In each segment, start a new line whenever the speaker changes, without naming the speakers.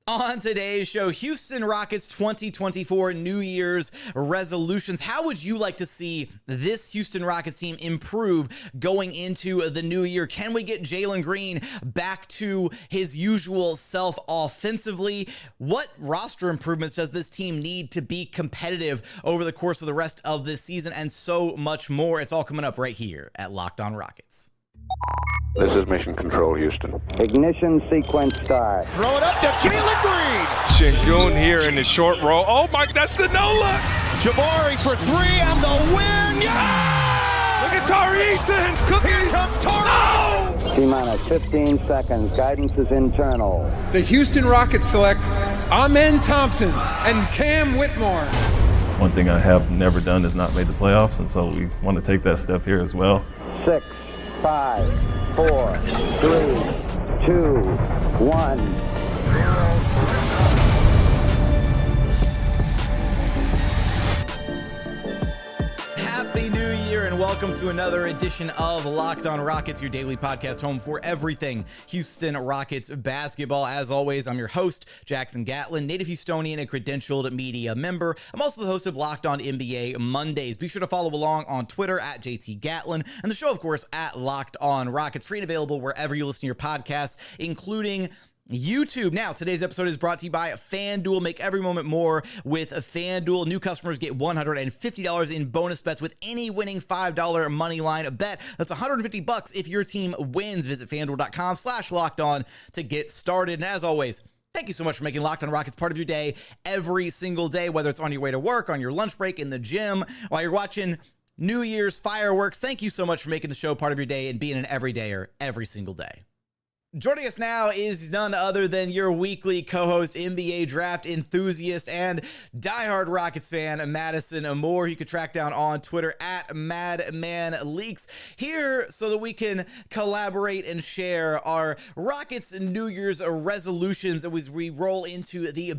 On today's show, Houston Rockets 2024 New Year's resolutions. How would you like to see this Houston Rockets team improve going into the new year? Can we get Jalen Green back to his usual self offensively? What roster improvements does this team need to be competitive over the course of the rest of this season? And so much more. It's all coming up right here at Locked On Rockets.
This is Mission Control, Houston.
Ignition sequence start.
Throw it up to Jalen Green.
Sengun here in the short roll. Oh my, that's the no look.
Jabari for three and the win. Yeah!
Look at Tari, Eason.
Here comes Tari.
No!
T-minus 15 seconds. Guidance is internal.
The Houston Rockets select Thompson and Cam Whitmore.
One thing I have never done is not made the playoffs, and so we want to take that step here as well.
6, 5, 4, 3, 2, 1.
Happy New Year and welcome to another edition of Locked On Rockets, your daily podcast home for everything Houston Rockets basketball. As always, I'm your host, Jackson Gatlin, native Houstonian and credentialed media member. I'm also the host of Locked On NBA Mondays. Be sure to follow along on Twitter at JT Gatlin and the show, of course, at Locked On Rockets, free and available wherever you listen to your podcasts, including YouTube. Now, today's episode is brought to you by FanDuel. Make every moment more with FanDuel. New customers get $150 in bonus bets with any winning $5 money line bet. That's $150 if your team wins. Visit FanDuel.com/lockedon to get started. And as always, thank you so much for making Locked On Rockets part of your day every single day, whether it's on your way to work, on your lunch break, in the gym, while you're watching New Year's fireworks. Thank you so much for making the show part of your day and being an everydayer every single day. Joining us now is none other than your weekly co-host, NBA draft enthusiast, and diehard Rockets fan, Madison Moore. You could track down on Twitter at MadmanLeaks, here so that we can collaborate and share our Rockets New Year's resolutions as we roll into the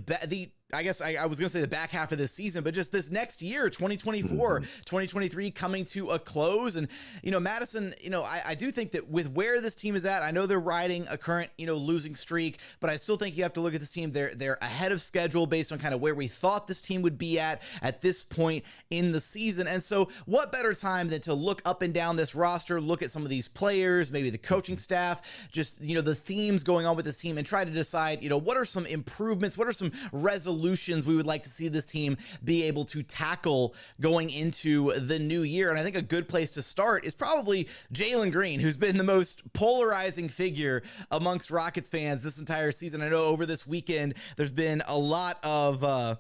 I guess I was going to say the back half of this season, but just this next year, 2024, 2023 coming to a close. And, Madison, I do think that with where this team is at, I know they're riding a current, losing streak, but I still think you have to look at this team. They're ahead of schedule based on kind of where we thought this team would be at this point in the season. And so what better time than to look up and down this roster, look at some of these players, maybe the coaching staff, just, the themes going on with this team, and try to decide, what are some improvements, what are some resolutions we would like to see this team be able to tackle going into the new year. And I think a good place to start is probably Jalen Green, who's been the most polarizing figure amongst Rockets fans this entire season. I know over this weekend, there's been a lot of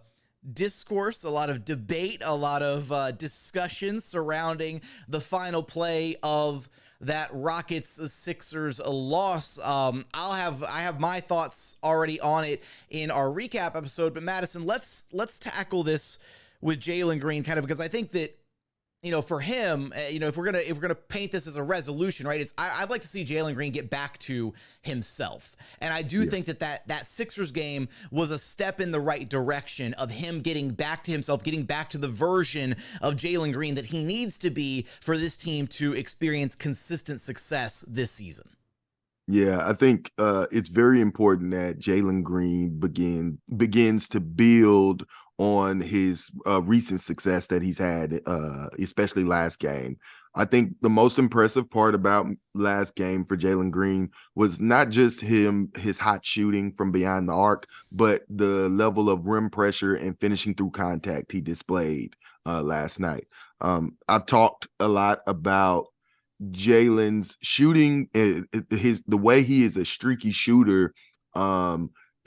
discourse, a lot of debate, a lot of discussion surrounding the final play of that Rockets-Sixers loss. I have my thoughts already on it in our recap episode, but Madison, let's tackle this with Jalen Green kind of, because I think that, for him, if we're gonna paint this as a resolution, right? I'd like to see Jalen Green get back to himself, and I do think that Sixers game was a step in the right direction of him getting back to himself, getting back to the version of Jalen Green that he needs to be for this team to experience consistent success this season.
Yeah, I think it's very important that Jalen Green begins to build on his recent success that he's had, especially last game. I think the most impressive part about last game for Jalen Green was not just his hot shooting from behind the arc, but the level of rim pressure and finishing through contact he displayed last night. I've talked a lot about Jalen's shooting, the way he is a streaky shooter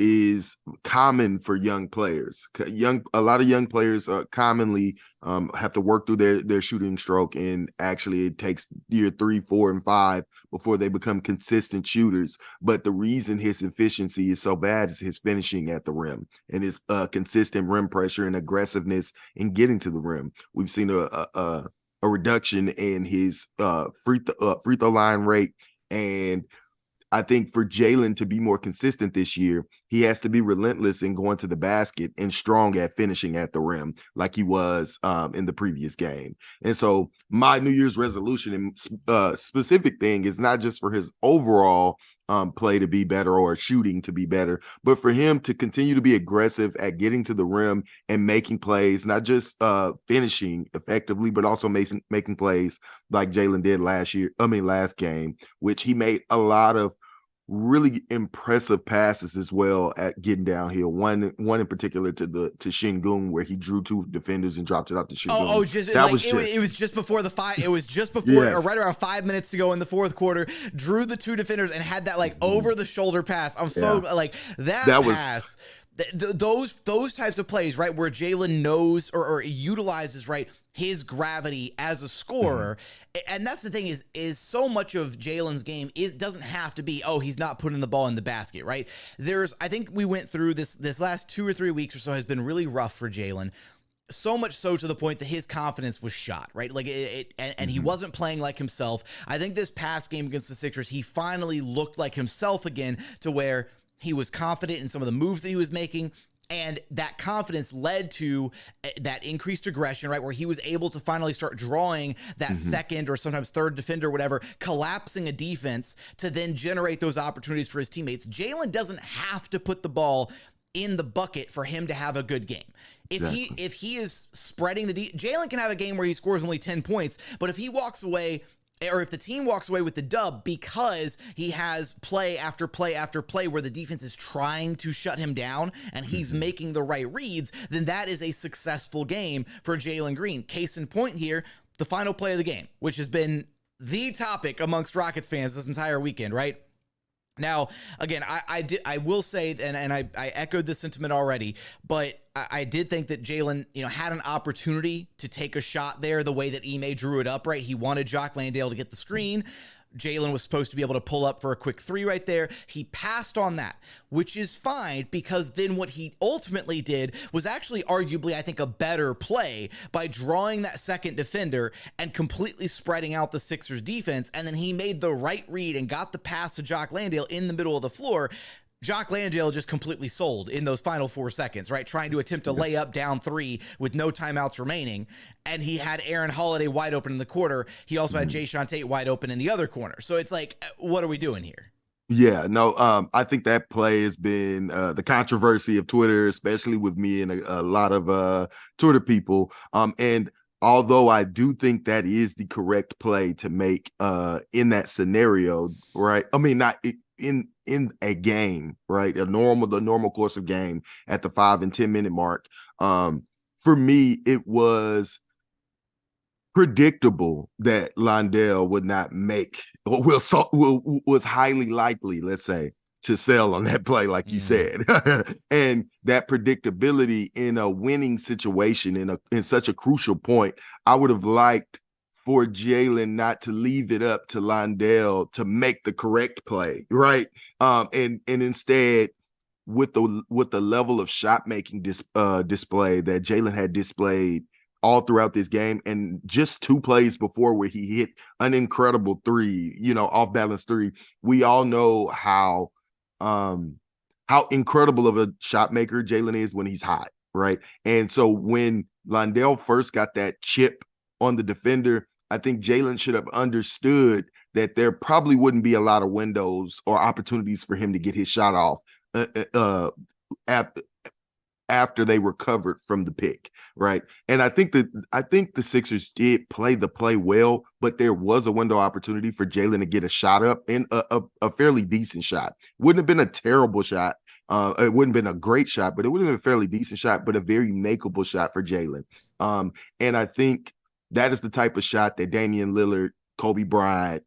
is common for young players. A lot of young players commonly have to work through their shooting stroke, and actually it takes year 3, 4, and 5 before they become consistent shooters. But the reason his efficiency is so bad is his finishing at the rim and his consistent rim pressure and aggressiveness in getting to the rim. We've seen a reduction in his free throw line rate, and I think for Jalen to be more consistent this year, he has to be relentless in going to the basket and strong at finishing at the rim like he was in the previous game. And so my New Year's resolution and specific thing is not just for his overall play to be better or shooting to be better, but for him to continue to be aggressive at getting to the rim and making plays, not just finishing effectively, but also making plays like Jalen did last game, which he made a lot of really impressive passes as well at getting downhill. One in particular to Sengun, where he drew two defenders and dropped it out to Sengun.
It was just before or right around 5 minutes to go in the fourth quarter. Drew the two defenders and had that like over the shoulder pass. I'm so like that pass. Those types of plays, right, where Jalen knows or utilizes, right, his gravity as a scorer. And that's the thing is so much of Jalen's game doesn't have to be, he's not putting the ball in the basket, right? I think we went through this last 2 or 3 weeks or so has been really rough for Jalen. So much so to the point that his confidence was shot, right? Like he wasn't playing like himself. I think this past game against the Sixers, he finally looked like himself again, to where he was confident in some of the moves that he was making. And that confidence led to that increased aggression, right? Where he was able to finally start drawing that second or sometimes third defender, or whatever, collapsing a defense to then generate those opportunities for his teammates. Jalen doesn't have to put the ball in the bucket for him to have a good game. If he is spreading Jalen can have a game where he scores only 10 points, but if he walks away, or if the team walks away with the dub because he has play after play after play where the defense is trying to shut him down and he's making the right reads, then that is a successful game for Jalen Green. Case in point here, the final play of the game, which has been the topic amongst Rockets fans this entire weekend, right? Now, again, I will say, and I echoed this sentiment already, but I did think that Jalen, had an opportunity to take a shot there the way that Ime drew it up, right? He wanted Jock Landale to get the screen. Jalen was supposed to be able to pull up for a quick three right there. He passed on that, which is fine, because then what he ultimately did was actually arguably, I think, a better play by drawing that second defender and completely spreading out the Sixers defense. And then he made the right read and got the pass to Jock Landale in the middle of the floor. Jock Landale just completely sold in those final 4 seconds, right? Trying to attempt to lay up down 3 with no timeouts remaining. And he had Aaron Holiday wide open in the quarter. He also had Jae'Sean wide open in the other corner. So it's like, what are we doing here?
Yeah, no, I think that play has been the controversy of Twitter, especially with me and a lot of Twitter people. And although I do think that is the correct play to make in that scenario, right? I mean, not in a game, right? The normal course of game at the 5 and 10 minute mark. For me, it was predictable that Landale would not make, or was highly likely, let's say, to sell on that play, like you said. And that predictability in a winning situation, in such a crucial point, I would have liked for Jalen not to leave it up to Landale to make the correct play, right? And instead, with the level of shot making display that Jalen had displayed all throughout this game, and just 2 plays before where he hit an incredible 3, off balance 3. We all know how incredible of a shot maker Jalen is when he's hot, right? And so when Landale first got that chip on the defender, I think Jalen should have understood that there probably wouldn't be a lot of windows or opportunities for him to get his shot off after they recovered from the pick, right? And I think the Sixers did play the play well, but there was a window opportunity for Jalen to get a shot up, and a fairly decent shot. Wouldn't have been a terrible shot. It wouldn't have been a great shot, but it would have been a fairly decent shot, but a very makeable shot for Jalen. And I think that is the type of shot that Damian Lillard, Kobe Bryant,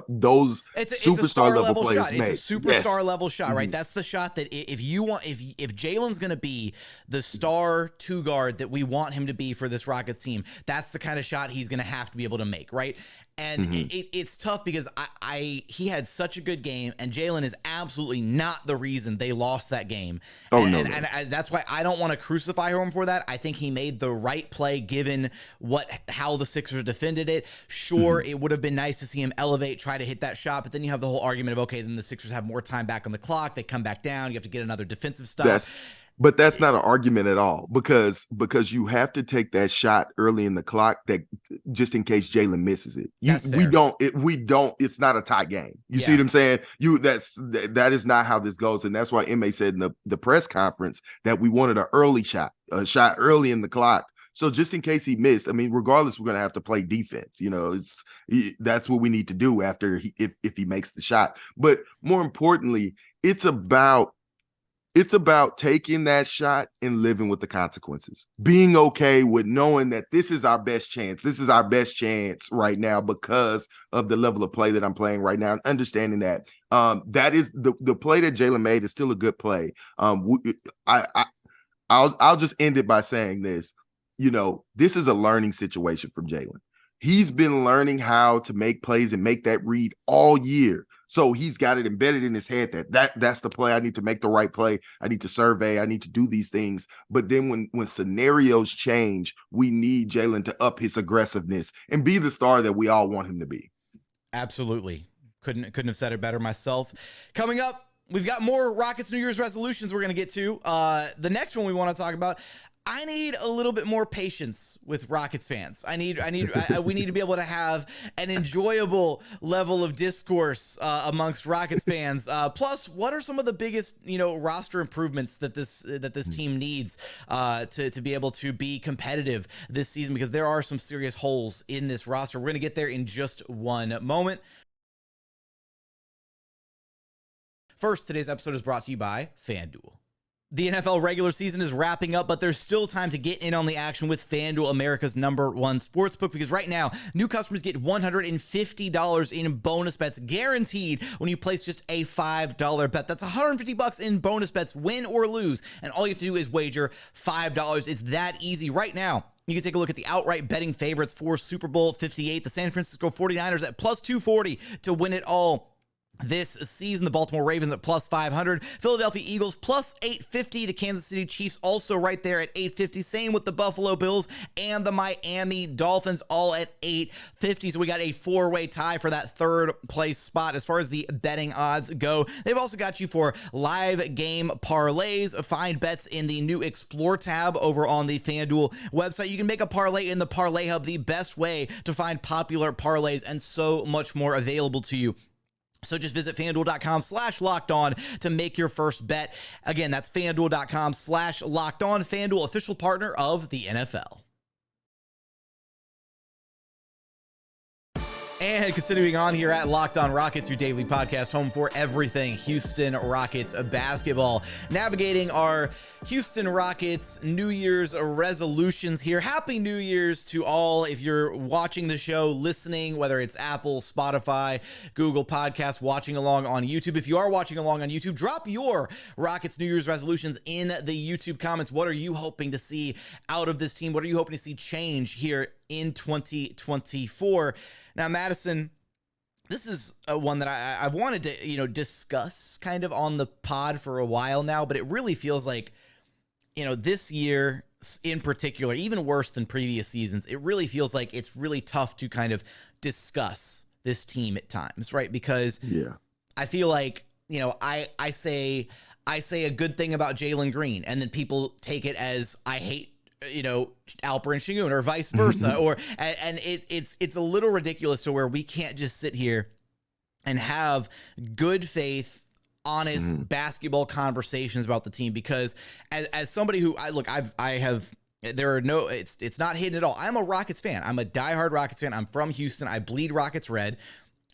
those superstar level players make.
It's a superstar level shot, right? That's the shot that if Jalen's going to be the star 2 guard that we want him to be for this Rockets team, that's the kind of shot he's going to have to be able to make, right? And it's tough because he had such a good game, and Jalen is absolutely not the reason they lost that game. And that's why I don't want to crucify him for that. I think he made the right play given how the Sixers defended it. Sure, it would have been nice to see him elevate, try to hit that shot, but then you have the whole argument of, okay, then the Sixers have more time back on the clock. They come back down. You have to get another defensive stop.
But that's not an argument at all because you have to take that shot early in the clock that just in case Jalen misses it. It's not a tie game. You see what I'm saying? That is not how this goes. And that's why Ime said in the press conference that we wanted a shot early in the clock. So just in case he missed, I mean, regardless, we're going to have to play defense. That's what we need to do after if he makes the shot. But more importantly, it's about taking that shot and living with the consequences, being okay with knowing that this is our best chance. This is our best chance right now because of the level of play that I'm playing right now, and understanding that that is the play that Jalen made is still a good play. I'll just end it by saying this. This is a learning situation from Jalen. He's been learning how to make plays and make that read all year. So he's got it embedded in his head that's the play. I need to make the right play. I need to survey. I need to do these things. But then when scenarios change, we need Jalen to up his aggressiveness and be the star that we all want him to be.
Absolutely. Couldn't have said it better myself. Coming up, we've got more Rockets New Year's resolutions we're going to get to. The next one we want to talk about, I need a little bit more patience with Rockets fans. we need to be able to have an enjoyable level of discourse amongst Rockets fans. Plus, what are some of the biggest, roster improvements that this team needs to be able to be competitive this season? Because there are some serious holes in this roster. We're going to get there in just one moment. First, today's episode is brought to you by FanDuel. The NFL regular season is wrapping up, but there's still time to get in on the action with FanDuel, America's #1 sportsbook, because right now, new customers get $150 in bonus bets guaranteed when you place just a $5 bet. That's $150 in bonus bets, win or lose, and all you have to do is wager $5. It's that easy right now. You can take a look at the outright betting favorites for Super Bowl 58, the San Francisco 49ers at plus 240 to win it all this season. The Baltimore Ravens at plus 500, Philadelphia Eagles plus 850, the Kansas City Chiefs also right there at 850. Same with the Buffalo Bills and the Miami Dolphins, all at 850. So we got a four-way tie for that third place spot as far as the betting odds go. They've also got you for live game parlays. Find bets in the new Explore tab over on the FanDuel website. You can make a parlay in the Parlay Hub, the best way to find popular parlays, and so much more available to you. So just visit FanDuel.com/lockedon to make your first bet. Again, that's FanDuel.com/lockedon. FanDuel, official partner of the NFL. And continuing on here at Locked On Rockets, your daily podcast, home for everything Houston Rockets basketball. Navigating our Houston Rockets New Year's resolutions here. Happy New Year's to all. If you're watching the show, listening, whether it's Apple, Spotify, Google Podcasts, watching along on YouTube. If you are watching along on YouTube, drop your Rockets New Year's resolutions in the YouTube comments. What are you hoping to see out of this team? What are you hoping to see change here in 2024? Now, Madison, this is one that I've wanted to, discuss kind of on the pod for a while now, but it really feels like, this year in particular, even worse than previous seasons, it really feels like it's really tough to kind of discuss this team at times, right? Because I feel like, I say a good thing about Jalen Green, and then people take it as I hate Alperen Sengun, or vice versa, and it's a little ridiculous to where we can't just sit here and have good faith, honest basketball conversations about the team. Because as somebody who it's not hidden at all. I'm a Rockets fan. I'm a diehard Rockets fan. I'm from Houston. I bleed Rockets red.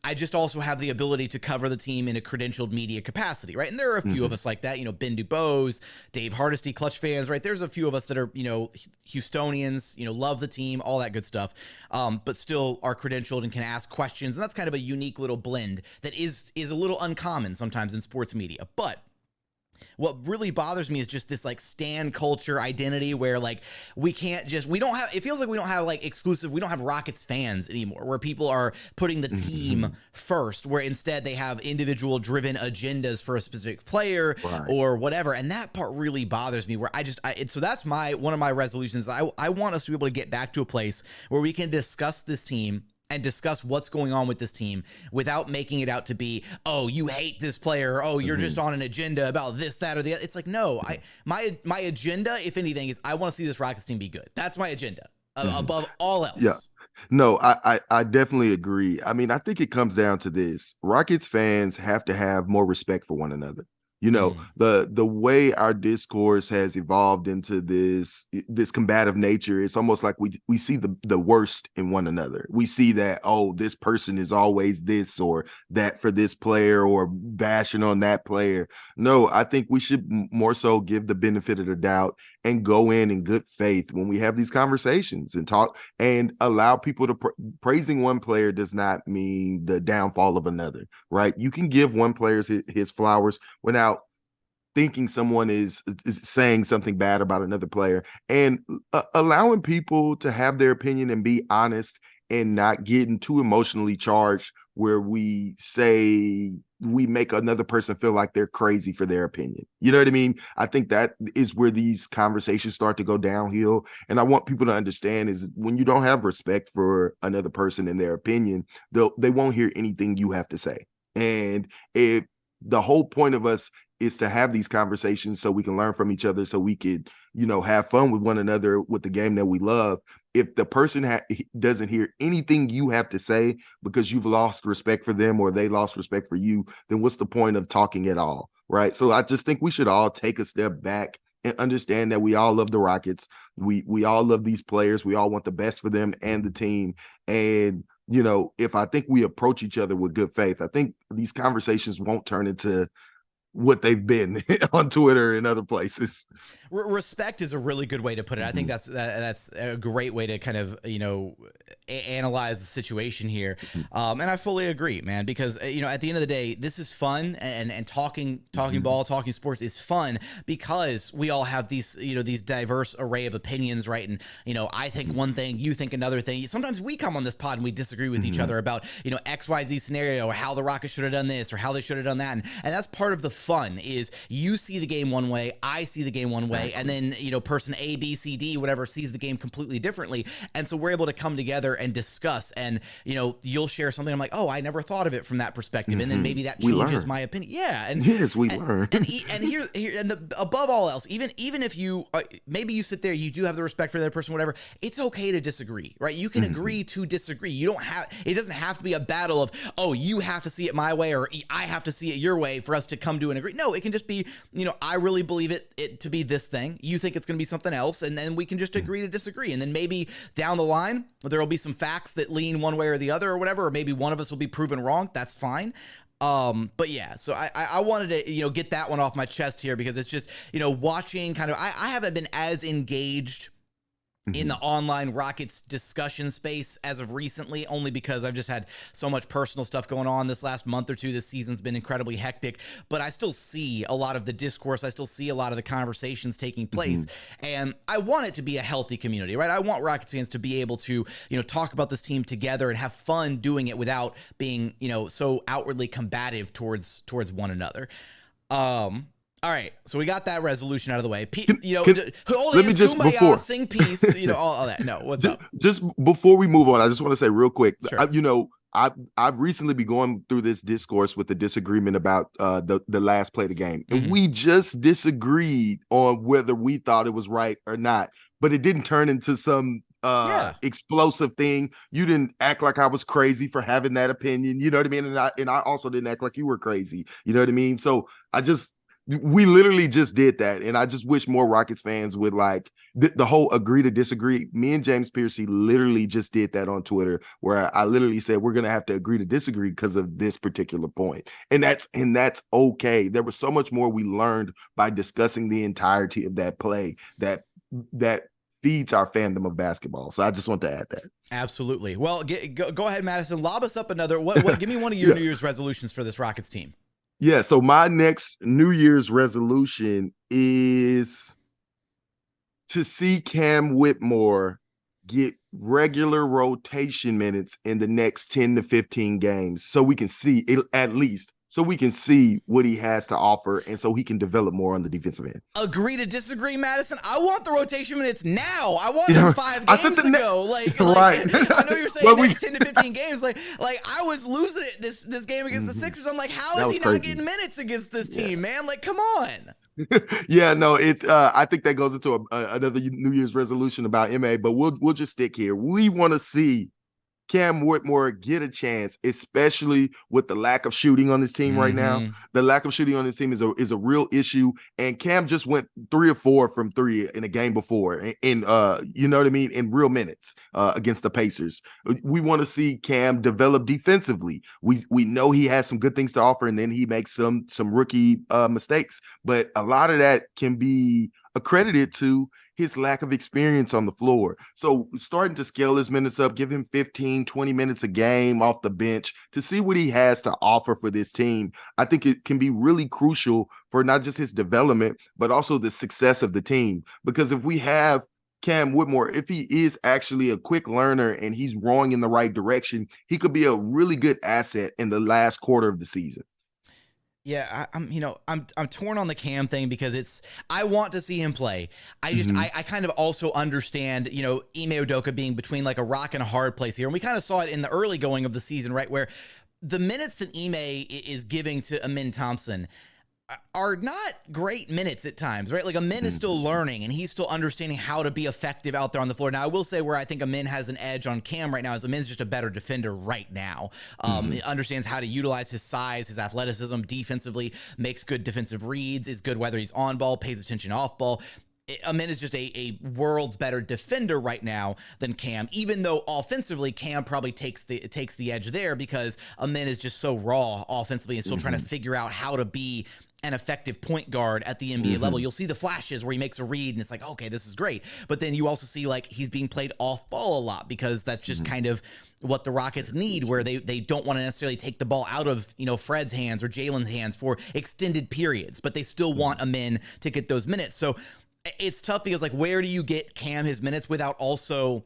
I just also have the ability to cover the team in a credentialed media capacity, right? And there are a few of us like that, Ben Dubose, Dave Hardesty, Clutch fans, right? There's a few of us that are, Houstonians, love the team, all that good stuff, but still are credentialed and can ask questions. And that's kind of a unique little blend that is a little uncommon sometimes in sports media. But what really bothers me is just this stan culture identity where it feels like we don't have exclusive, we don't have Rockets fans anymore, where people are putting the team first, where instead they have individual driven agendas for a specific player or whatever. And that part really bothers me, where so that's one of my resolutions. I want us to be able to get back to a place where we can discuss this team and discuss what's going on with this team without making it out to be, oh, you hate this player. Oh, you're just on an agenda about this, that, or the other. It's like, no, my agenda, if anything, is I want to see this Rockets team be good. That's my agenda above all else.
Yeah. No, I definitely agree. I mean, I think it comes down to this. Rockets fans have to have more respect for one another. You know, the way our discourse has evolved into this combative nature, it's almost like we see the worst in one another. We see that, oh, this person is always this or that for this player, or bashing on that player. No, I think we should more so give the benefit of the doubt and go in good faith when we have these conversations and talk and allow people to praising one player does not mean the downfall of another, right? You can give one player his flowers without thinking someone is saying something bad about another player, and allowing people to have their opinion and be honest and not getting too emotionally charged where we say we make another person feel like they're crazy for their opinion. You know what I mean? I think that is where these conversations start to go downhill. And I want people to understand is when you don't have respect for another person and their opinion, they won't hear anything you have to say. And if the whole point of us is to have these conversations so we can learn from each other, so we could, have fun with one another with the game that we love. If the person doesn't hear anything you have to say because you've lost respect for them or they lost respect for you, then what's the point of talking at all, right? So I just think we should all take a step back and understand that we all love the Rockets. We all love these players. We all want the best for them and the team. And, if I think we approach each other with good faith, I think these conversations won't turn into what they've been on Twitter and other places.
Respect is a really good way to put it. I think that's a great way to kind of, analyze the situation here. And I fully agree, man, because, at the end of the day, this is fun, and talking ball, talking sports is fun because we all have these, these diverse array of opinions, right? And, I think one thing, you think another thing. Sometimes we come on this pod and we disagree with each other about, XYZ scenario, or how the Rockets should have done this or how they should have done that. And that's part of the fun is you see the game one way, I see the game one way, and then person A, B, C, D, whatever sees the game completely differently, and so we're able to come together and discuss, and you'll share something, I'm like, oh, I never thought of it from that perspective, and then maybe that changes my opinion. Yeah, and
yes, we learn.
And here and above all else, even if you maybe you sit there, you do have the respect for that person, whatever, it's okay to disagree, right? You can agree to disagree. It doesn't have to be a battle of, oh, you have to see it my way or I have to see it your way for us to come to an agree. No, it can just be, I really believe it to be this thing. You think it's going to be something else, and then we can just agree to disagree. And then maybe down the line, there will be some facts that lean one way or the other or whatever, or maybe one of us will be proven wrong. That's fine. But yeah, so I wanted to, get that one off my chest here because it's just, watching kind of, I haven't been as engaged in the online Rockets discussion space as of recently, only because I've just had so much personal stuff going on this last month or two. This season's been incredibly hectic, but I still see a lot of the discourse. I still see a lot of the conversations taking place, and I want it to be a healthy community, right? I want Rockets fans to be able to, talk about this team together and have fun doing it without being, so outwardly combative towards one another. All right, so we got that resolution out of the way. Let me just before sing peace, all that. No, what's up?
Just before we move on, I just want to say real quick. Sure. I've recently been going through this discourse with the disagreement about the last play of the game, and we just disagreed on whether we thought it was right or not, but it didn't turn into some explosive thing. You didn't act like I was crazy for having that opinion. You know what I mean? And I also didn't act like you were crazy. You know what I mean? So we literally just did that, and I just wish more Rockets fans would like the whole agree to disagree. Me and James Piercy literally just did that on Twitter, where I literally said we're gonna have to agree to disagree because of this particular point, and that's okay. There was so much more we learned by discussing the entirety of that play that feeds our fandom of basketball. So I just want to add that.
Absolutely. Well, go ahead, Madison. Lob us up another. What? Give me one of your New Year's resolutions for this Rockets team.
Yeah, so my next New Year's resolution is to see Cam Whitmore get regular rotation minutes in the next 10 to 15 games so we can see it, at least so we can see what he has to offer and so he can develop more on the defensive end.
Agree to disagree, Madison. I want the rotation minutes now. I want them 5 games ago. Like,
right.
I know you're saying next 10 to 15 games. Like I was losing it this game against the Sixers. I'm like, how is he not getting minutes against this team, man? Like, come on.
Yeah, no, I think that goes into another New Year's resolution about Ime, but we'll just stick here. We want to see Cam Whitmore get a chance, especially with the lack of shooting on this team right now. The lack of shooting on this team is a real issue. And Cam just went 3 or 4 from 3 in a game before, in you know what I mean, in real minutes against the Pacers. We want to see Cam develop defensively. We know he has some good things to offer, and then he makes some rookie mistakes. But a lot of that can be accredited to his lack of experience on the floor. So starting to scale his minutes up, give him 15, 20 minutes a game off the bench to see what he has to offer for this team. I think it can be really crucial for not just his development, but also the success of the team. Because if we have Cam Whitmore, if he is actually a quick learner and he's rowing in the right direction, he could be a really good asset in the last quarter of the season.
Yeah, I'm torn on the Cam thing because I want to see him play. I just I kind of also understand, Ime Udoka being between like a rock and a hard place here. And we kind of saw it in the early going of the season, right? Where the minutes that Ime is giving to Amin Thompson are not great minutes at times, right? Like Amin is still learning and he's still understanding how to be effective out there on the floor. Now, I will say where I think Amin has an edge on Cam right now is Amin's just a better defender right now. He understands how to utilize his size, his athleticism defensively, makes good defensive reads, is good whether he's on ball, pays attention off ball. Amin is just a world's better defender right now than Cam, even though offensively Cam probably takes the edge there because Amin is just so raw offensively and still trying to figure out how to be an effective point guard at the NBA level. You'll see the flashes where he makes a read and it's like, okay, this is great. But then you also see like he's being played off ball a lot because that's just kind of what the Rockets need, where they don't want to necessarily take the ball out of, Fred's hands or Jalen's hands for extended periods, but they still want Amin to get those minutes. So it's tough because like, where do you get Cam his minutes without also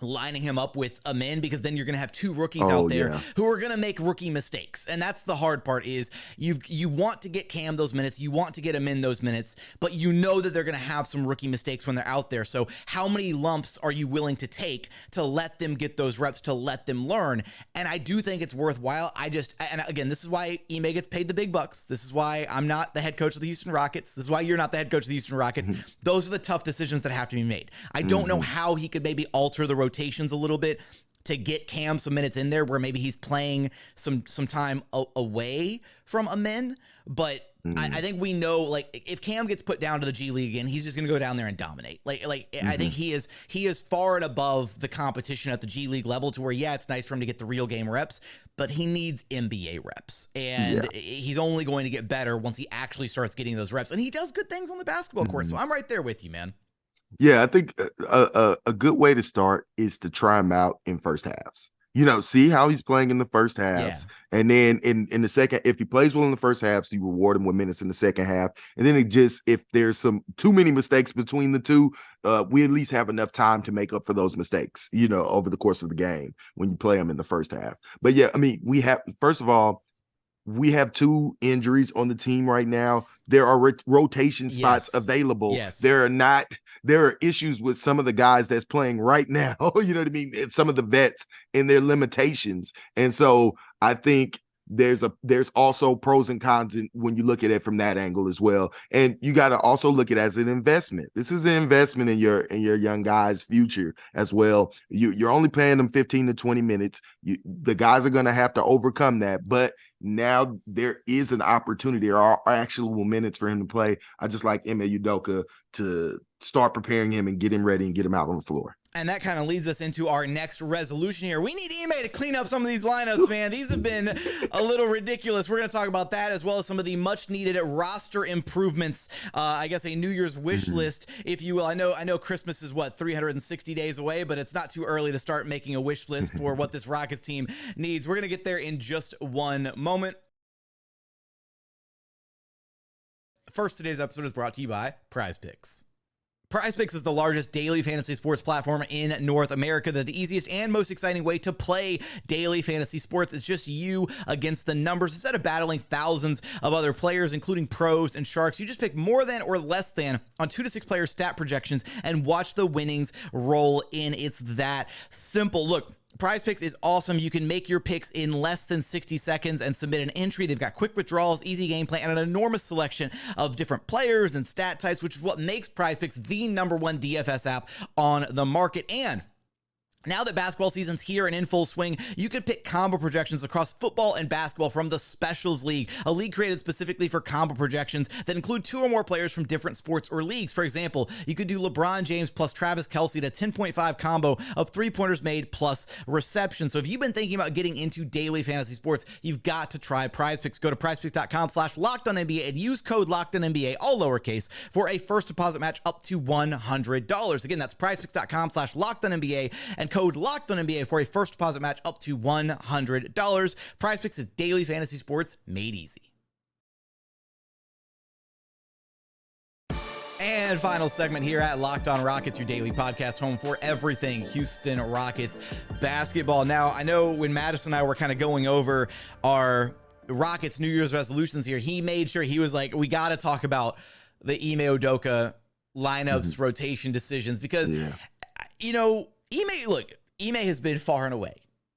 lining him up with Amin, because then you're going to have 2 rookies out there who are going to make rookie mistakes. And that's the hard part is you want to get Cam those minutes. You want to get Amin those minutes, but you know that they're going to have some rookie mistakes when they're out there. So how many lumps are you willing to take to let them get those reps, to let them learn? And I do think it's worthwhile. And again, this is why Ime gets paid the big bucks. This is why I'm not the head coach of the Houston Rockets. This is why you're not the head coach of the Houston Rockets. Those are the tough decisions that have to be made. I don't know how he could maybe alter the rotations a little bit to get Cam some minutes in there where maybe he's playing some time away from Amin, but I think we know, like, if Cam gets put down to the G League again, he's just going to go down there and dominate. I think he is far and above the competition at the G League level to where, it's nice for him to get the real game reps, but he needs NBA reps, and he's only going to get better once he actually starts getting those reps, and he does good things on the basketball court. So I'm right there with you, man.
Yeah, I think a good way to start is to try him out in first halves. See how he's playing in the first halves. And then in the second, if he plays well in the first halves, you reward him with minutes in the second half. And then if there's too many mistakes between the two, we at least have enough time to make up for those mistakes, over the course of the game when you play them in the first half. But first of all, we have 2 injuries on the team right now. There are rotation spots available. There are issues with some of the guys that's playing right now. You know what I mean? Some of the vets and their limitations. And so I think there's also pros and cons when you look at it from that angle as well. And you got to also look at it as an investment. This is an investment in your young guys' future as well. You're only paying them 15 to 20 minutes. The guys are going to have to overcome that. But now there is an opportunity. There are actual minutes for him to play. I just like Ime Udoka to start preparing him and get him ready and get him out on the floor.
And that kind of leads us into our next resolution here. We need Ime to clean up some of these lineups, man. These have been a little ridiculous. We're going to talk about that as well as some of the much-needed roster improvements. I guess a New Year's wish list, if you will. I know Christmas is, 360 days away, but it's not too early to start making a wish list for what this Rockets team needs. We're going to get there in just one moment. First, today's episode is brought to you by Prize Picks. PrizePicks is the largest daily fantasy sports platform in North America. They're the easiest and most exciting way to play daily fantasy sports. It's just you against the numbers. Instead of battling thousands of other players, including pros and sharks, you just pick more than or less than on 2 to 6 player stat projections and watch the winnings roll in. It's that simple. Look, PrizePicks is awesome. You can make your picks in less than 60 seconds and submit an entry. They've got quick withdrawals, easy gameplay, and an enormous selection of different players and stat types, which is what makes PrizePicks the #1 DFS app on the market. And now that basketball season's here and in full swing, you can pick combo projections across football and basketball from the Specials League, a league created specifically for combo projections that include 2 or more players from different sports or leagues. For example, you could do LeBron James plus Travis Kelce to 10.5 combo of 3-pointers made plus reception. So if you've been thinking about getting into daily fantasy sports, you've got to try PrizePicks. Go to prizepicks.com/LockedOnNBA and use code LockedOnNBA, all lowercase, for a first deposit match up to $100. Again, that's prizepicks.com/LockedOnNBA and code LockedOnNBA for a first deposit match up to $100. PrizePicks is daily fantasy sports made easy. And final segment here at Locked On Rockets, your daily podcast home for everything Houston Rockets basketball. Now, I know when Madison and I were kind of going over our Rockets New Year's resolutions here, he made sure he was like, we got to talk about the Ime Udoka lineups, rotation decisions, because, you know, Ime has been far and away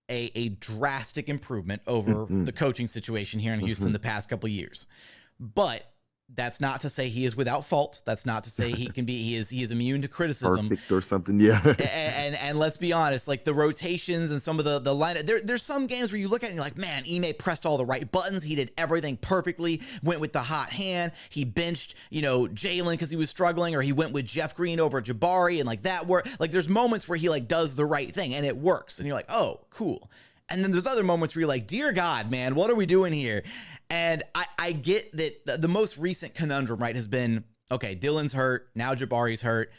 a drastic improvement over the coaching situation here in Houston the past couple of years. But that's not to say he is without fault. That's not to say he is immune to criticism.
Perfect or something, yeah.
and let's be honest, like the rotations and some of the lineup, there's some games where you look at it and you're like, man, Ime pressed all the right buttons. He did everything perfectly, went with the hot hand. He benched, Jalen because he was struggling, or he went with Jeff Green over Jabari, and like that work. Like there's moments where he like does the right thing and it works. And you're like, oh, cool. And then there's other moments where you're like, dear God, man, what are we doing here? And I get that the most recent conundrum, right, has been, okay, Dillon's hurt. Now Jabari's hurt.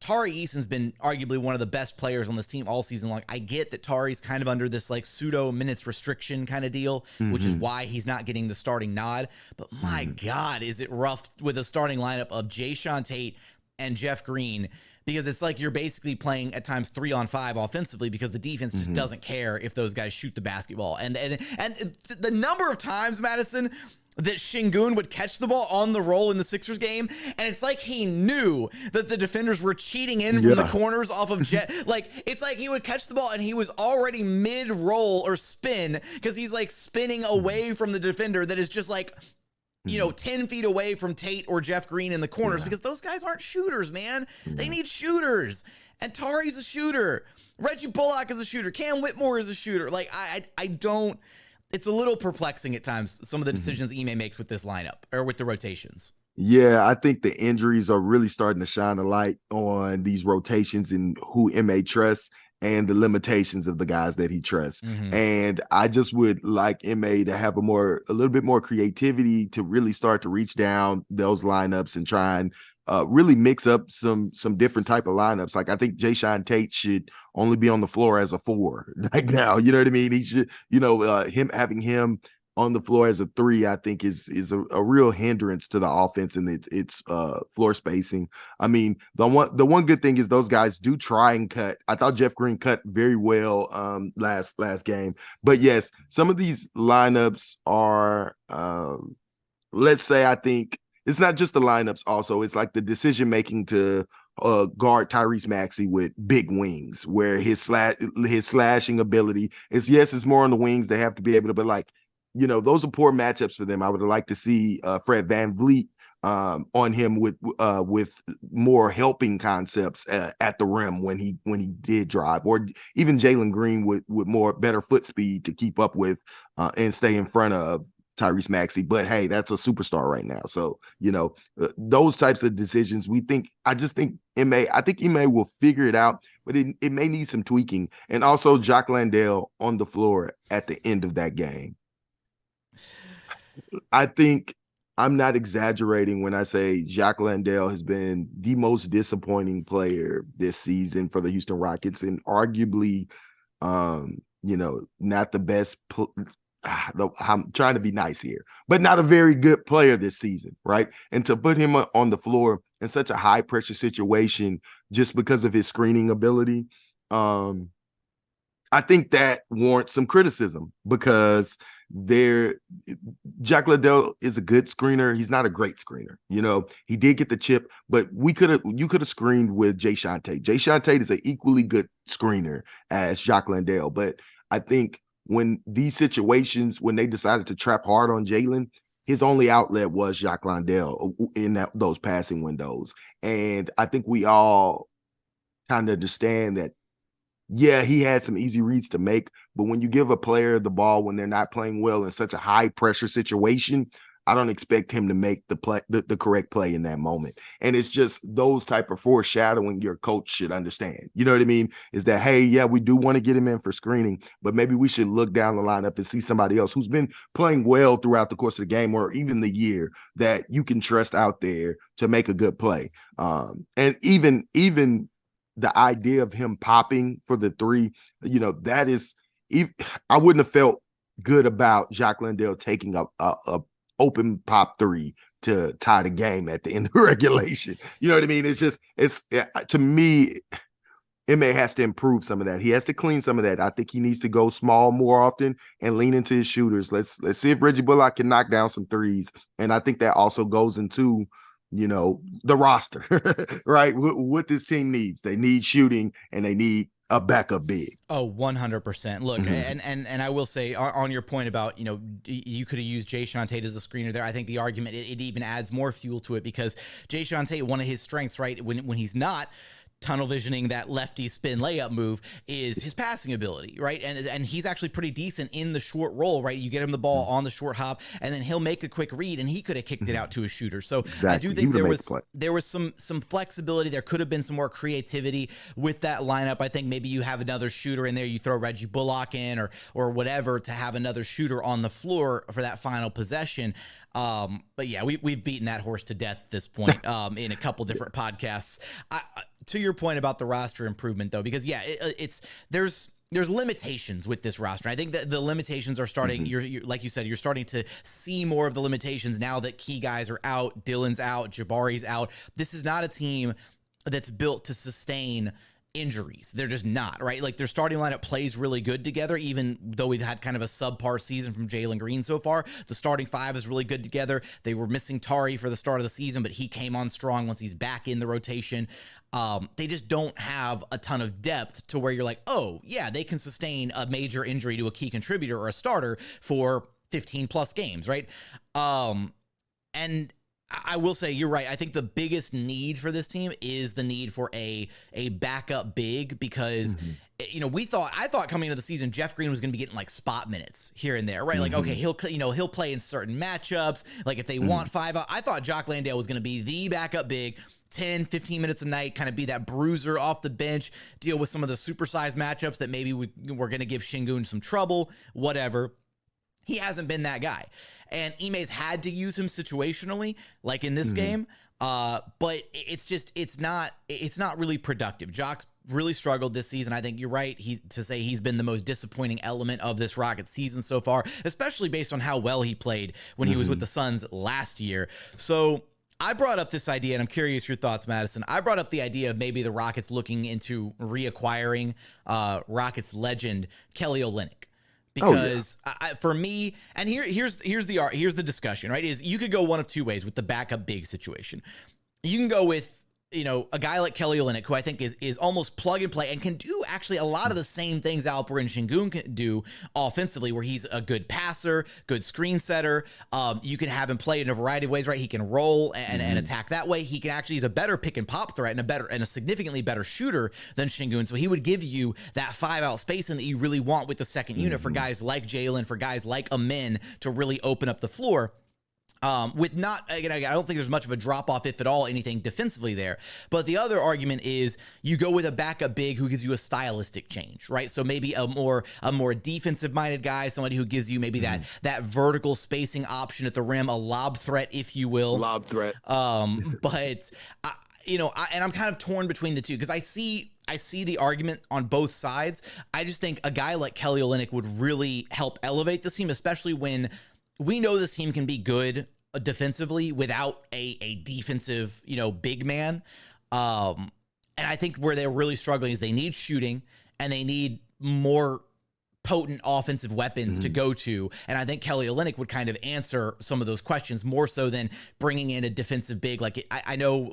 Tari Eason's been arguably one of the best players on this team all season long. I get that Tari's kind of under this like pseudo minutes restriction kind of deal, which is why he's not getting the starting nod. But my God, is it rough with a starting lineup of Jae'Sean Tate and Jeff Green, because it's like you're basically playing at times 3-on-5 offensively because the defense just doesn't care if those guys shoot the basketball. And the number of times, Madison, that Sengun would catch the ball on the roll in the Sixers game, and it's like he knew that the defenders were cheating in from the corners off of Jet. Like, it's like he would catch the ball and he was already mid-roll or spin because he's like spinning away from the defender that is just like, 10 feet away from Tate or Jeff Green in the corners, because those guys aren't shooters, man. They need shooters. And Tari's a shooter. Reggie Bullock is a shooter. Cam Whitmore is a shooter. Like, I don't, it's a little perplexing at times, some of the decisions Ime makes with this lineup or with the rotations.
Yeah, I think the injuries are really starting to shine a light on these rotations and who Ime trusts and the limitations of the guys that he trusts. And I just would like Ime to have a little bit more creativity to really start to reach down those lineups and try and really mix up some different type of lineups. Like I think Jae'Sean Tate should only be on the floor as a 4 like now, you know what I mean? He should, having him on the floor as a 3, I think is a real hindrance to the offense and its floor spacing. I mean, the one good thing is those guys do try and cut. I thought Jeff Green cut very well last game. But yes, some of these lineups are let's say, I think it's not just the lineups also. It's like the decision making to guard Tyrese Maxey with big wings, where his slashing ability is, it's more on the wings. They have to be able to, but like, those are poor matchups for them. I would like to see Fred VanVleet on him with more helping concepts at the rim when he did drive, or even Jalen Green with better foot speed to keep up with and stay in front of Tyrese Maxey. But hey, that's a superstar right now. So, those types of decisions, I think Ime will figure it out, but it may need some tweaking. And also Jock Landale on the floor at the end of that game. I think I'm not exaggerating when I say Jock Landale has been the most disappointing player this season for the Houston Rockets, and arguably, not the best. I'm trying to be nice here, but not a very good player this season, right? And to put him on the floor in such a high pressure situation just because of his screening ability. I think that warrants some criticism because Jack Landale is a good screener. He's not a great screener. You know, he did get the chip, but you could have screened with Jae'Sean Tate. Jae'Sean Tate is an equally good screener as Jack Landale. But I think when these situations, when they decided to trap hard on Jalen, his only outlet was Jack Landale in those passing windows. And I think we all kind of understand that, yeah, he had some easy reads to make, but when you give a player the ball when they're not playing well in such a high pressure situation, I don't expect him to make the correct play in that moment. And it's just those type of foreshadowing your coach should understand. You know what I mean? Is that, hey, yeah, we do want to get him in for screening, but maybe we should look down the lineup and see somebody else who's been playing well throughout the course of the game or even the year that you can trust out there to make a good play. And even the idea of him popping for the three, you know, that is, I wouldn't have felt good about Jack Landale taking a open pop three to tie the game at the end of regulation. You know what I mean? It's to me, Ime has to improve some of that. He has to clean some of that. I think he needs to go small more often and lean into his shooters. Let's see if Reggie Bullock can knock down some threes. And I think that also goes into, you know, the roster, right? What this team needs. They need shooting and they need a backup big.
Oh, 100%. Look, and I will say on your point about, you know, you could have used Jae'Sean Tate as a screener there. I think the argument, it even adds more fuel to it because Jae'Sean Tate, one of his strengths, right, when he's not tunnel visioning that lefty spin layup move is his passing ability, right? And he's actually pretty decent in the short roll, right? You get him the ball on the short hop and then he'll make a quick read and he could have kicked it out to a shooter. So exactly. I do think there was some flexibility. There could have been some more creativity with that lineup. I think maybe you have another shooter in there. You throw Reggie Bullock in or whatever to have another shooter on the floor for that final possession. But yeah, we've beaten that horse to death at this point in a couple different podcasts. To your point about the roster improvement, though, because yeah, there's limitations with this roster. I think that the limitations are starting. You're like you said, you're starting to see more of the limitations now that key guys are out. Dillon's out. Jabari's out. This is not a team that's built to sustain injuries. They're just not, right? Like their starting lineup plays really good together, even though we've had kind of a subpar season from Jalen Green so far. The starting five is really good together. They were missing Tari for the start of the season, but he came on strong once he's back in the rotation. They just don't have a ton of depth to where you're like, oh yeah, they can sustain a major injury to a key contributor or a starter for 15 plus games, right? And I will say you're right. I think the biggest need for this team is the need for a backup big because you know, I thought coming into the season Jeff Green was going to be getting like spot minutes here and there, right? Like okay, he'll play in certain matchups. Like if they want five out, I thought Jock Landale was going to be the backup big. 10, 15 minutes a night, kind of be that bruiser off the bench, deal with some of the supersized matchups that maybe we're going to give Sengun some trouble, whatever. He hasn't been that guy. And Ime's had to use him situationally, like in this game, but it's not really productive. Jock's really struggled this season. I think you're right to say he's been the most disappointing element of this Rockets season so far, especially based on how well he played when he was with the Suns last year. So I brought up this idea, and I'm curious your thoughts, Madison. I brought up the idea of maybe the Rockets looking into reacquiring Rockets legend Kelly Olynyk. Because for me, and here's the discussion, right? Is you could go one of two ways with the backup big situation. You can go with, you know, a guy like Kelly Olynyk, who I think is almost plug and play and can do actually a lot of the same things Alperen Sengun can do offensively, where he's a good passer, good screen setter. You can have him play in a variety of ways, right? He can roll and attack that way. He can actually, he's a better pick and pop threat and a significantly better shooter than Sengun. So he would give you that 5-out spacing that you really want with the second unit for guys like Jalen, for guys like Ime to really open up the floor. With not, again, I don't think there's much of a drop off, if at all, anything defensively there. But the other argument is you go with a backup big who gives you a stylistic change, right? So maybe a more defensive minded guy, somebody who gives you maybe that vertical spacing option at the rim, a lob threat, if you will.
Lob threat.
But I'm kind of torn between the two because I see the argument on both sides. I just think a guy like Kelly Olynyk would really help elevate this team, especially when we know this team can be good defensively without a defensive, big man. And I think where they're really struggling is they need shooting and they need more potent offensive weapons to go to. And I think Kelly Olynyk would kind of answer some of those questions more so than bringing in a defensive big. Like I know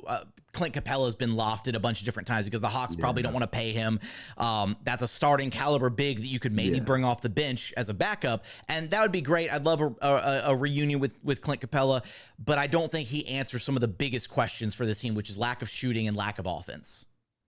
Clint Capella has been lofted a bunch of different times because the Hawks probably don't want to pay him. That's a starting caliber big that you could maybe bring off the bench as a backup. And that would be great. I'd love a reunion with Clint Capella, but I don't think he answers some of the biggest questions for this team, which is lack of shooting and lack of offense.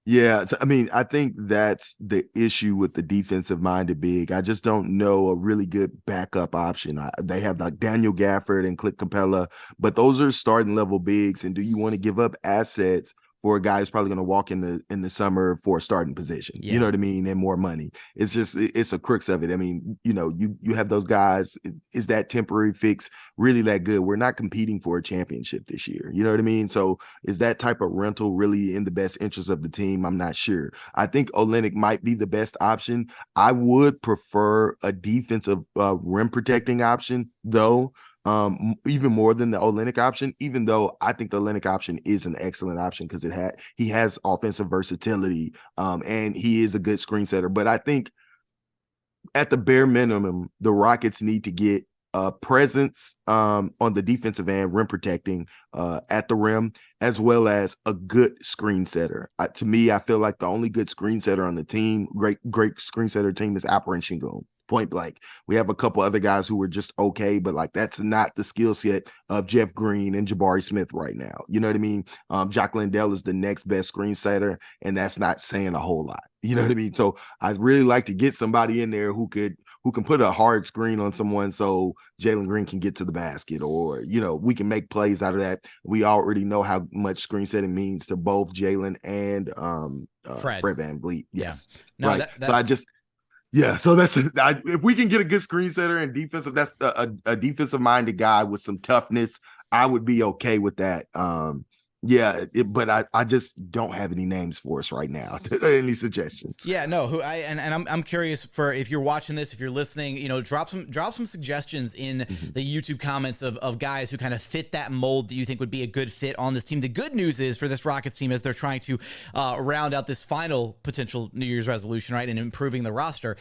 Yeah, I mean, I think that's the issue with the defensive-minded big. I just don't know a really good backup option. They have like Daniel Gafford and Clint Capella, but those are starting level bigs. And do you want to give up assets for a guy who's probably going to walk in the summer for a starting position? You know what I mean? And more money. It's a crux of it. I mean, you have those guys. Is that temporary fix really that good? We're not competing for a championship this year. You know what I mean? So is that type of rental really in the best interest of the team? I'm not sure. I think Olynyk might be the best option. I would prefer a defensive rim protecting option though. Even more than the Olynyk option, even though I think the Olynyk option is an excellent option because he has offensive versatility, and he is a good screen setter. But I think at the bare minimum, the Rockets need to get a presence on the defensive end, rim protecting at the rim, as well as a good screen setter. To me, I feel like the only good screen setter on the team, great screen setter team, is Alperen Sengun. Point blank. We have a couple other guys who were just okay, but like that's not the skill set of Jeff Green and Jabari Smith right now. You know what I mean? Jock Landale is the next best screen setter, and that's not saying a whole lot. You know what I mean? So I'd really like to get somebody in there who can put a hard screen on someone so Jalen Green can get to the basket, or we can make plays out of that. We already know how much screen setting means to both Jalen and Fred VanVleet. Yes,
no,
right. So if we can get a good screen setter and defensive, that's a defensive minded guy with some toughness, I would be okay with that. But I just don't have any names for us right now. Any suggestions?
Yeah, no. I'm curious for if you're watching this, if you're listening, drop some suggestions in the YouTube comments of guys who kind of fit that mold that you think would be a good fit on this team. The good news is for this Rockets team, as they're trying to round out this final potential New Year's resolution, right, and improving the roster,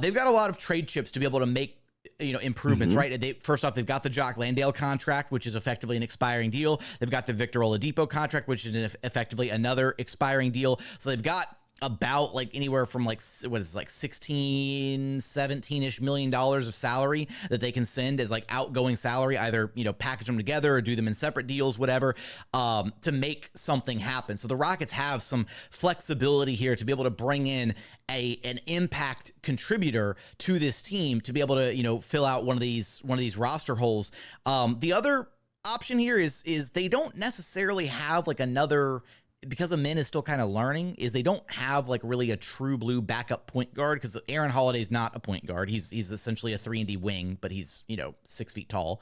they've got a lot of trade chips to be able to make improvements, right? First off, they've got the Jock Landale contract, which is effectively an expiring deal. They've got the Victor Oladipo contract, which is effectively another expiring deal. So they've got about like anywhere from like 16, 17-ish million dollars of salary that they can send as like outgoing salary, either, package them together or do them in separate deals, whatever, to make something happen. So the Rockets have some flexibility here to be able to bring in an impact contributor to this team to be able to, fill out one of these roster holes. The other option here is they don't necessarily have like another, because Ime is still kind of learning, is they don't have like really a true blue backup point guard, because Aaron Holiday's not a point guard. He's essentially a 3-and-D wing, but he's 6 feet tall.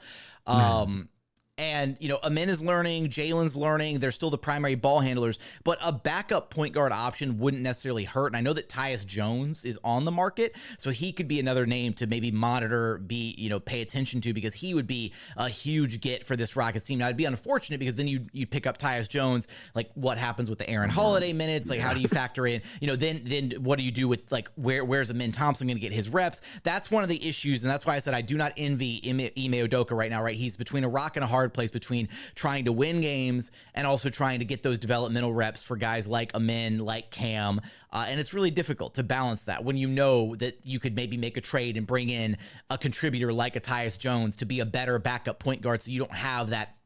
And, Ime is learning, Jalen's learning. They're still the primary ball handlers, but a backup point guard option wouldn't necessarily hurt. And I know that Tyus Jones is on the market, so he could be another name to maybe monitor, pay attention to, because he would be a huge get for this Rockets team. Now, it'd be unfortunate because then you pick up Tyus Jones. Like, what happens with the Aaron Holiday minutes? Like, how do you factor in, then what do you do with, like, where's Ime Thompson going to get his reps? That's one of the issues, and that's why I said I do not envy Ime Udoka right now, right? He's between a rock and a hard place between trying to win games and also trying to get those developmental reps for guys like Ime, like Cam. And it's really difficult to balance that when you know that you could maybe make a trade and bring in a contributor like a Tyus Jones to be a better backup point guard, so you don't have that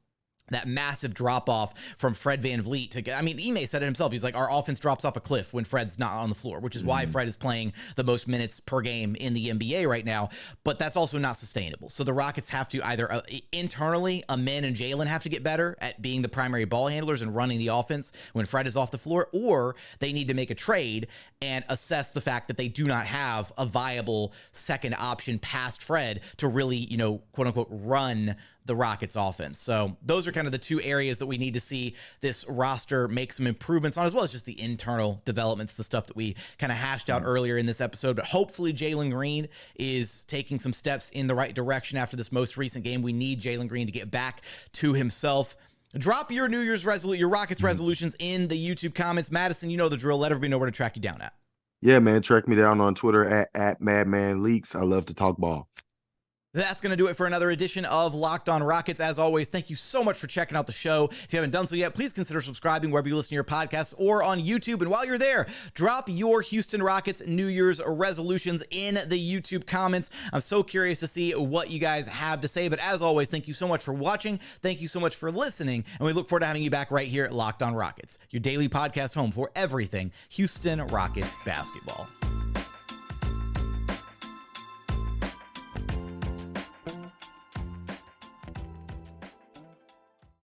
massive drop-off from Fred VanVleet to get. I mean, Ime said it himself. He's like, our offense drops off a cliff when Fred's not on the floor, which is why Fred is playing the most minutes per game in the NBA right now. But that's also not sustainable. So the Rockets have to either internally, Ime and Jalen have to get better at being the primary ball handlers and running the offense when Fred is off the floor, or they need to make a trade and assess the fact that they do not have a viable second option past Fred to really, quote unquote, run the Rockets offense. So those are kind of the two areas that we need to see this roster make some improvements on, as well as just the internal developments, the stuff that we kind of hashed out earlier in this episode. But hopefully Jalen Green is taking some steps in the right direction after this most recent game. We need Jalen Green to get back to himself. Drop your New Year's resolution, your Rockets resolutions in the YouTube comments. Madison, you know the drill. Let everybody know where to track you down at.
Yeah, man. Track me down on Twitter at Madman Leaks. I love to talk ball.
That's going to do it for another edition of Locked On Rockets. As always, thank you so much for checking out the show. If you haven't done so yet, please consider subscribing wherever you listen to your podcasts or on YouTube. And while you're there, drop your Houston Rockets New Year's resolutions in the YouTube comments. I'm so curious to see what you guys have to say. But as always, thank you so much for watching. Thank you so much for listening. And we look forward to having you back right here at Locked On Rockets, your daily podcast home for everything Houston Rockets basketball.